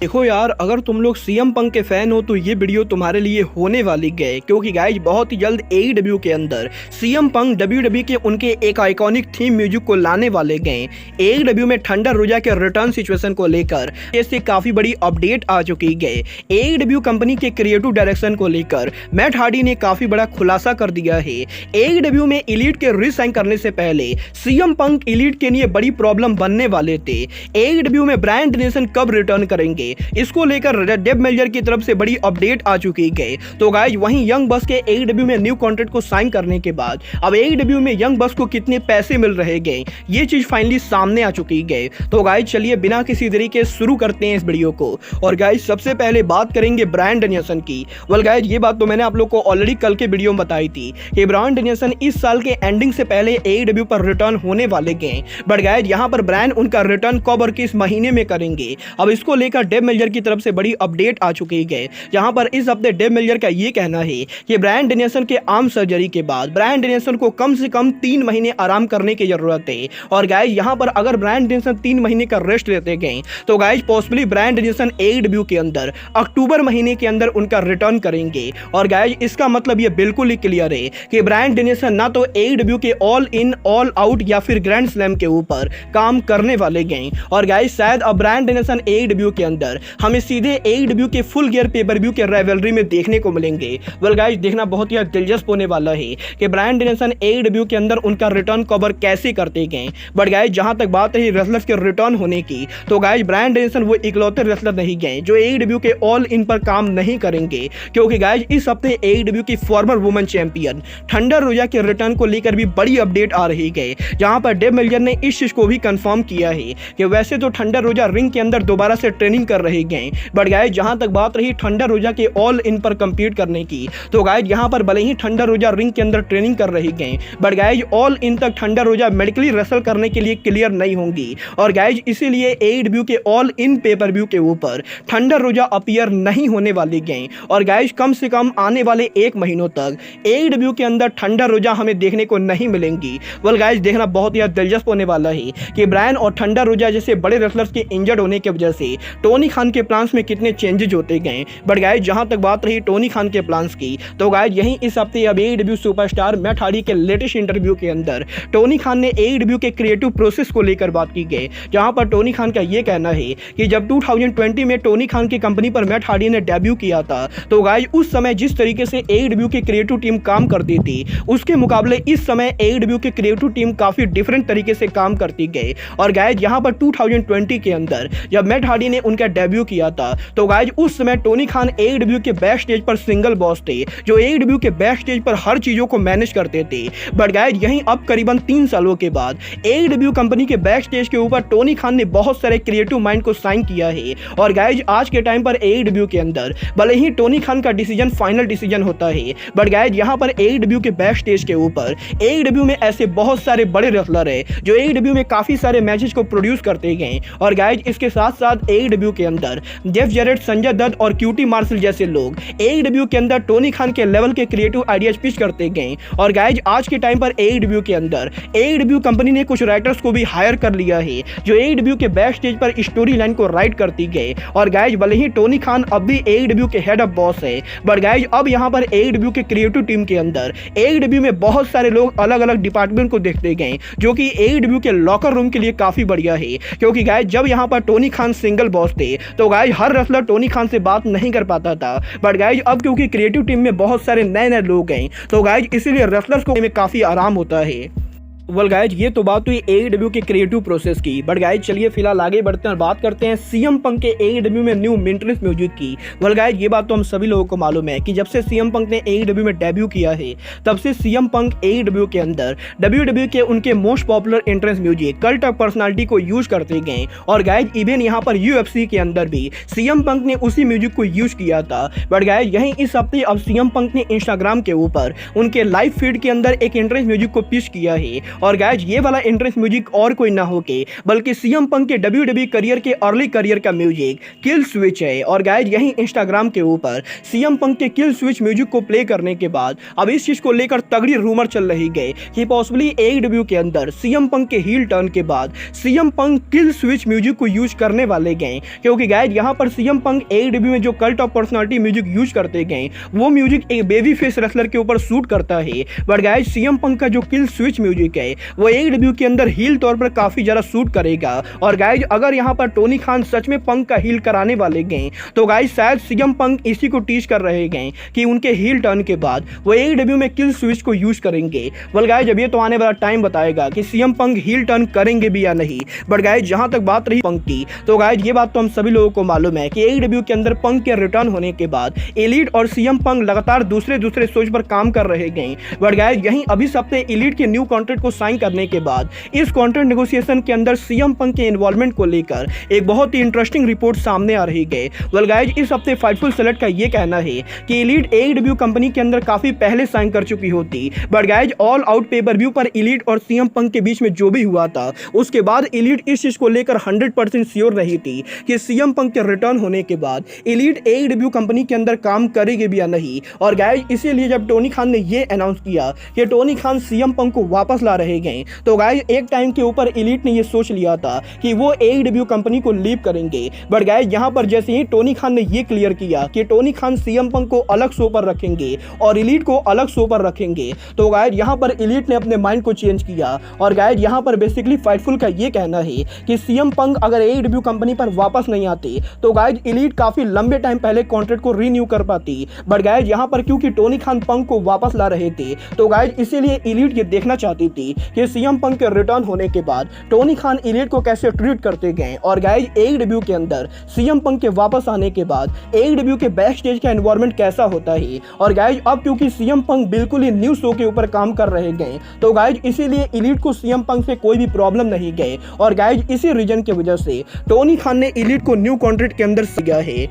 देखो यार, अगर तुम लोग सीएम पंक के फैन हो तो ये वीडियो तुम्हारे लिए होने वाली है, क्योंकि गाइज बहुत ही जल्द एईडब्ल्यू के अंदर सीएम पंक डब्ल्यूडब्ल्यूई के उनके एक आइकॉनिक थीम म्यूजिक को लाने वाले गए। एईडब्ल्यू में थंडर रोजा के रिटर्न सिचुएशन को लेकर इससे काफी बड़ी अपडेट आ चुकी है। एईडब्ल्यू कंपनी के क्रिएटिव डायरेक्शन को लेकर मैट हार्डी ने काफी बड़ा खुलासा कर दिया है। एईडब्ल्यू में एलीट के रिसाइन करने से पहले सीएम पंक एलीट के लिए बड़ी प्रॉब्लम बनने वाले थे। एईडब्ल्यू में ब्रायन डेनियल्सन कब रिटर्न करेंगे, इसको लेकर डेव मेल्जर की तरफ से बड़ी अपडेट आ चुकी है। तो गाइज वहीं यंग बस के एईडब्ल्यू में न्यू कॉन्ट्रैक्ट को साइन करने के बाद अब एईडब्ल्यू में यंग बस को कितने पैसे मिल रहे हैं, ये चीज फाइनली सामने आ चुकी है। तो गाइज चलिए बिना किसी देरी के शुरू करते हैं इस वीडियो को। और गाइज सबसे पहले बात करेंगे ब्रायन डेनियल्सन की। वेल गाइज ये बात तो मैंने आप लोग को ऑलरेडी कल के वीडियो में बताई थी कि ब्रायन डेनियल्सन इस साल के एंडिंग से पहले एईडब्ल्यू पर रिटर्न होने वाले हैं। बट गाइज यहाँ पर ब्रायन उनका रिटर्न कब और किस महीने में करेंगे, अब इसको लेकर डेव मेल्जर की तरफ से बड़ी अपडेट आ चुकी है। जहां पर इस हफ्ते डेव मेल्जर का ये कहना है कि ब्रायन डेनियल्सन के आर्म सर्जरी के बाद ब्रायन डेनियल्सन को कम से कम 3 महीने आराम करने की जरूरत है। और गाइज यहां पर अगर ब्रायन डेनियल्सन 3 महीने का रेस्ट लेते गए तो गाइज पॉसिबली ब्रायन डेनियल्सन एईडब्ल्यू के अंदर अक्टूबर महीने के अंदर उनका रिटर्न करेंगे। और गाइज इसका मतलब ये बिल्कुल ही क्लियर है कि ब्रायन डेनियल्सन ना तो एईडब्ल्यू के ऑल इन ऑल आउट या फिर ग्रैंड स्लैम के ऊपर काम करने वाले गए। और गाइज शायद अब ब्रायन डेनियल्सन एईडब्ल्यू के अंदर हमें सीधे एईडब्ल्यू के फुल गियर पेपर-व्यू के राइवलरी में देखने को मिलेंगे। वेल गाइस देखना बहुत ही दिलचस्प होने वाला है कि ब्रायन डेनियल्सन एईडब्ल्यू के अंदर उनका रिटर्न कवर कैसे करते गए। बट गाइस जहां तक बात है रेसलर्स के रिटर्न होने की, तो गाइस ब्रायन डेनियल्सन वो इकलौते रेसलर नहीं गए जो एईडब्ल्यू के ऑल इन पर काम नहीं करेंगे, क्योंकि गाइस इस हफ्ते एईडब्ल्यू की फॉर्मर वुमेन चैंपियन थंडर रोजा के रिटर्न को लेकर भी बड़ी अपडेट आ रही है। जहां पर डेव मेल्जर ने इस चीज को भी कंफर्म किया है कि वैसे तो थंडर रोजा रिंग के अंदर दोबारा से ट्रेनिंग कर रही गए, बट गाइस जहां तक बात रही थंडर रोजा के ऑल इन पर कंपीट करने की, तो गाइस यहां पर भले ही थंडर रोजा रिंग के अंदर ट्रेनिंग कर रही गए, बट गाइस ऑल इन तक थंडर रोजा मेडिकली रेसल करने के लिए क्लियर नहीं होंगी। और गाइस इसीलिए एईडब्ल्यू के ऑल इन पेपर व्यू के ऊपर थंडर रोजा अपीयर नहीं होने वाली गए। और गाइस कम से कम आने वाले 1 महीनों तक एईडब्ल्यू के अंदर थंडर रोजा हमें देखने को नहीं मिलेंगी। वेल गाइस देखना बहुत ही दिलचस्प होने वाला है कि ब्रायन और थंडर रोजा जैसे बड़े रेसलर्स के इंजर्ड होने की वजह से टोनी खान के प्लान्स में कितने चेंजेस होते गए। बट गाइस जहां तक बात रही टोनी खान के प्लान्स की, तो गाइस यहीं इस हफ्ते अब एईडब्ल्यू सुपरस्टार मैट हार्डी के लेटेस्ट इंटरव्यू के अंदर टोनी खान ने एईडब्ल्यू के क्रिएटिव प्रोसेस को लेकर बात की गई। जहां पर टोनी खान का यह कहना है कि जब 2020 में टोनी खान की कंपनी पर मैट हार्डी ने डेब्यू किया था, तो गाइस उस समय जिस तरीके से एईडब्ल्यू की क्रिएटिव टीम काम करती थी, उसके मुकाबले इस समय एईडब्ल्यू की क्रिएटिव टीम काफी डिफरेंट तरीके से काम करती गई। और गाइस यहां पर 2020 के अंदर जब मैट हार्डी ने उनका डेब्यू किया था, तो गाइस उस समय टोनी खान एईडब्ल्यू के बैक स्टेज पर सिंगल बॉस थे, जो एईडब्ल्यू के बैक स्टेज पर हर चीजों को मैनेज करते थे। बट गाइस यहीं अब करीबन 3 सालों के बाद एईडब्ल्यू कंपनी के बैक स्टेज के ऊपर टोनी खान ने बहुत सारे क्रिएटिव माइंड को साइन किया है। और गाइस आज के टाइम पर एईडब्ल्यू के अंदर भले ही टोनी खान का डिसीजन फाइनल डिसीजन होता है, बट गाइस यहां पर एईडब्ल्यू के बैक स्टेज के ऊपर एईडब्ल्यू में ऐसे बहुत सारे बड़े रेसलर है जो एईडब्ल्यू में काफी सारे मैचेस को प्रोड्यूस करते गए। और गाइस इसके साथ साथ एईडब्ल्यू के अंदर जेफ जेरेट, संजय दत्त और क्यूटी मार्शल जैसे लोग एईडब्ल्यू के अंदर टोनी खान के लेवल के क्रिएटिव आइडियाज पिच करते गए। और गाइस आज के टाइम पर एईडब्ल्यू के अंदर एईडब्ल्यू कंपनी ने कुछ राइटर्स को भी हायर कर लिया है जो एईडब्ल्यू के बैक स्टेज पर स्टोरी लाइन को राइट करती गए। और गाइस भले ही टोनी खान अब भी एईडब्ल्यू के हेड ऑफ बॉस है, बट गाइस अब यहां पर एईडब्ल्यू के क्रिएटिव टीम के अंदर एईडब्ल्यू में बहुत सारे लोग अलग अलग डिपार्टमेंट को देखते गए, जो कि एईडब्ल्यू के लॉकर रूम के लिए काफी बढ़िया है। क्योंकि गाइस जब यहां पर टोनी खान सिंगल बॉस थे, तो गाइस हर रेसलर टोनी खान से बात नहीं कर पाता था, बट गाइस अब क्योंकि क्रिएटिव टीम में बहुत सारे नए नए लोग हैं, तो गाइस इसीलिए रेसलर्स को में काफी आराम होता है। वेल गाइज ये तो बात हुई एईडब्ल्यू के क्रिएटिव प्रोसेस की। बट गाइज चलिए फिलहाल आगे बढ़ते हैं और बात करते हैं सीएम पंक के एईडब्ल्यू में न्यू मेंटेनेंस म्यूजिक की। वेल गाइज ये बात तो हम सभी लोगों को मालूम है कि जब से सीएम पंक ने एईडब्ल्यू में डेब्यू किया है, तब से सीएम पंक एईडब्ल्यू के अंदर डब्ल्यूडब्ल्यूई के उनके most popular entrance music cult of personality को यूज करते गए। और गाइज इवन यहाँ पर यूएफसी के अंदर भी सीएम पंक ने उसी म्यूजिक को यूज किया था। बट गाइज यहीं इस हफ्ते अब सीएम पंक ने इंस्टाग्राम के ऊपर उनके लाइव फीड के अंदर एक एंट्रेंस म्यूजिक को पिच किया है। और गाइज ये वाला एंट्रेंस म्यूजिक और कोई ना हो के बल्कि सीएम पंक के WWE करियर के अर्ली करियर का म्यूजिक किल स्विच है। और गाइज यही इंस्टाग्राम के ऊपर सीएम पंक के किल स्विच म्यूजिक को प्ले करने के बाद अब इस चीज को लेकर तगड़ी रूमर चल रही है कि पॉसिबली AEW के अंदर सीएम पंक के हील टर्न के बाद CM Punk kill switch music को यूज करने वाले गए, क्योंकि गाइज यहां पर सीएम पंक AEW में जो cult of personality music use करते गए वो म्यूजिक एक बेबी फेस रेसलर के ऊपर सूट करता है। बट गाइज सीएम पंक का जो किल स्विच म्यूजिक है वो AEW के अंदर हील तौर पर काफी ज्यादा सूट करेगा। और गाइज अगर यहां पर टोनी खान सच में पंक का हील कराने वाले गए तो गाइज शायद सीएम पंक इसी को टीच कर रहे गए कि उनके हील टर्न के बाद वो AEW में किल स्विच को यूज करेंगे। वेल गाइज अब ये तो आने वाला टाइम बताएगा कि सीएम पंक हील टर्न करेंगे भी या नहीं। बट गाइज जहां तक बात रही पंक की तो गाइज ये बात तो हम सभी लोगों को मालूम है कि AEW के अंदर पंक के रिटर्न होने के बाद एलीट और सीएम पंक लगातार दूसरे सोच पर काम कर रहे गए। बट गाइज यहीं अभी हफ्ते एलीट के न्यू कॉन्ट्रैक्ट को साइन करने के बाद इस कॉन्ट्रैक्ट नेगोशिएशन के अंदर सीएम पंक के इन्वॉल्वमेंट को लेकर एक बहुत ही इंटरेस्टिंग रिपोर्ट सामने आ रही है। वेल गाइज इस हफ्ते फाइटफुल सेलेक्ट का ये कहना है कि एलीट AEW कंपनी के अंदर काफी पहले साइन कर चुकी होती। बट गाइज ऑल आउट पे पर व्यू पर एलीट और सीएम पंक के बीच में जो भी हुआ था उसके बाद एलीट इस चीज को लेकर 100% श्योर नहीं थी कि सीएम पंक के रिटर्न होने के बाद एलीट AEW कंपनी के अंदर काम करेगी भी या नहीं। और गाइज इसीलिए जब टोनी खान ने ये अनाउंस किया कि टोनी खान सीएम पंक को वापस ला रहे गए तो गाइज एक टाइम के ऊपर एलीट ने ये सोच लिया था कि वो AEW कंपनी को लीव करेंगे। बट गाइज यहां पर जैसे ही टोनी खान ने ये क्लियर किया कि टोनी खान सीएम पंक को अलग शो पर रखेंगे और एलीट को अलग शो पर रखेंगे तो गाइज यहां पर एलीट ने अपने माइंड को चेंज किया। और गाइज यहां पर बेसिकली फाइटफुल का ये कहना है कि सीएम पंक अगर AEW कंपनी पर वापस नहीं आते तो गाइज एलीट काफी लंबे टाइम पहले कॉन्ट्रैक्ट को रीन्यू कर पाती। बट गाइज यहां पर क्योंकि टोनी खान पंक को वापस ला रहे थे तो गाइज इसीलिए एलीट ये देखना चाहती थी कि सीएम पंक के रिटर्न होने के बाद टोनी खान एलीट को कैसे ट्रीट करते गए। और गाइज AEW के अंदर सीएम पंक के वापस आने के बाद AEW के बैक स्टेज का एनवायरनमेंट कैसा होता है। और गाइज अब क्योंकि सीएम पंक बिल्कुल ही न्यू शो के ऊपर काम कर रहे गए तो गाइज इसीलिए एलीट को सीएम पंक से कोई भी प्रॉब्लम नहीं गए। और गाइज इसी रीजन की वजह से टोनी खान ने एलीट को न्यू कॉन्ट्रैक्ट के अंदर सिया है।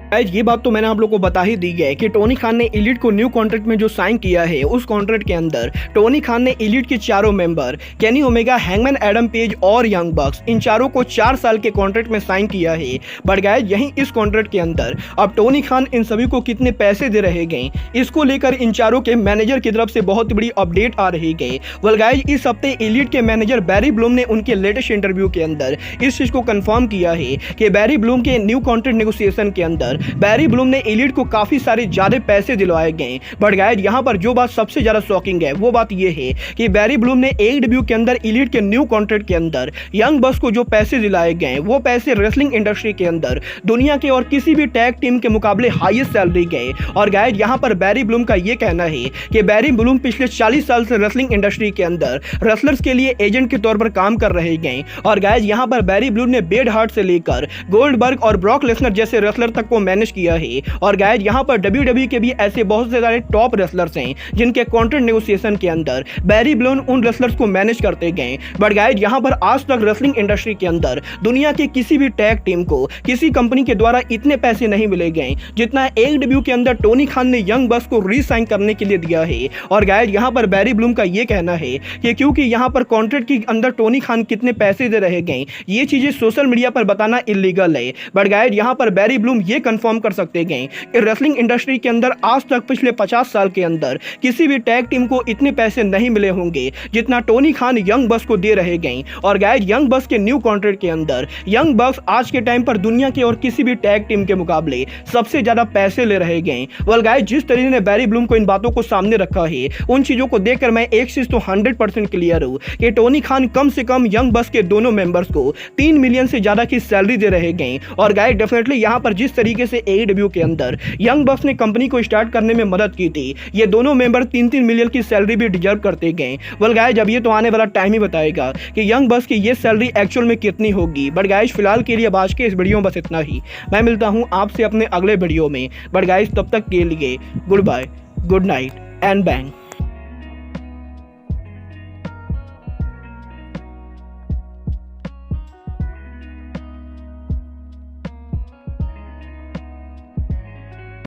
गाइज ये बात तो मैंने आप लोग को बता ही दी है कि टोनी खान ने एलीट को न्यू कॉन्ट्रैक्ट में जो साइन किया है उस कॉन्ट्रैक्ट के अंदर टोनी खान ने एलीट के चारों member Kenny Omega, hangman Adam page और यंग बक्स इन चारों को 4 साल के कॉन्ट्रैक्ट में साइन किया है। बट गाइज यहीं इस कॉन्ट्रैक्ट के अंदर अब टोनी खान इन सभी को कितने पैसे दे रहे गए इसको लेकर इन चारों के मैनेजर की तरफ से बहुत बड़ी अपडेट आ रही है। वेल गाइज इस हफ्ते एलीट के मैनेजर बैरी ब्लूम ने उनके लेटेस्ट इंटरव्यू के अंदर इस चीज को कंफर्म किया है कि बैरी ब्लूम के न्यू कॉन्ट्रैक्ट नेगोशिएशन के अंदर बैरी ब्लूम ने एलीट को काफी सारे ज्यादा पैसे दिलवाए गए। बट गाइज यहां पर जो बात सबसे ज्यादा शॉकिंग है वो बात ये है कि बैरी ब्लूम ने AEW के अंदर एलीट के न्यू कॉन्ट्रैक्ट के अंदर यंग बक्स को जो पैसे दिलाए गए वो पैसे रेसलिंग इंडस्ट्री के अंदर दुनिया के और किसी भी टैग टीम के मुकाबले हाईएस्ट सैलरी गए। और गाइज यहां पर बैरी ब्लूम का ये कहना है कि बैरी ब्लूम पिछले 40 साल से रेसलिंग इंडस्ट्री के अंदर रेसलर्स के लिए एजेंट के तौर पर काम कर रहे गए। और गाइज यहां पर बैरी ब्लूम ने बेड हार्ट से लेकर गोल्डबर्ग और ब्रॉक लेसनर जैसे रेसलर तक को मैनेज किया है। और गाइज यहां पर WWE के भी ऐसे बहुत से सारे टॉप रेसलर्स हैं जिनके कॉन्ट्रैक्ट नेगोशिएशन के अंदर बैरी ब्लूम उन रेसलर्स को मैनेज करते गए। बट गाइज यहां पर आज तक रेसलिंग इंडस्ट्री के अंदर दुनिया के किसी भी टैग टीम को किसी कंपनी के द्वारा इतने पैसे नहीं मिले गए जितना AEW के अंदर टोनी खान ने यंग बक्स को रीसाइन करने के लिए दिया है। और गाइज यहां पर बैरी ब्लूम का ये कहना है कि क्योंकि यहां पर कॉन्ट्रैक्ट के अंदर टोनी खान कितने पैसे दे रहे गए ये चीजें सोशल मीडिया पर बताना इलीगल है। बट गाइज यहां पर बैरी ब्लूम ये कंफर्म कर सकते गए कि रेसलिंग इंडस्ट्री के अंदर आज तक पिछले 50 साल के अंदर किसी भी टैग टीम को इतने पैसे नहीं मिले होंगे जितना टोनी खान यंग बक्स को दे रहे गए। और गाइज यंग बक्स के न्यू कॉन्ट्रैक्ट के अंदर यंग बक्स आज के टाइम पर दुनिया के और किसी भी टैग टीम के मुकाबले सबसे ज्यादा पैसे ले रहे गए। वेल गाइज जिस तरीके ने बैरी ब्लूम को इन बातों को सामने रखा है उन चीजों को देखकर मैं एक चीज तो 100% क्लियर हूं कि टोनी खान कम से कम यंग बक्स के दोनों मेंबर्स को 3 मिलियन से ज्यादा की सैलरी दे रहे गए। और गाइज डेफिनेटली यहां पर जिस तरीके से AEW के अंदर यंग बक्स ने कंपनी को स्टार्ट करने में मदद की थी ये दोनों मेंबर 3-3 मिलियन की सैलरी भी डिजर्व करते गए। वेल गाइज अब ये तो आने वाला टाइम ही बताएगा कि यंग बक्स की ये सैलरी एक्चुअल में कितनी होगी। बट गाइज फिलहाल के लिए आज के इस वीडियो में बस इतना ही। मैं मिलता हूं आपसे अपने अगले वीडियो में। बट गाइज तब तक के लिए goodbye, good night and bang.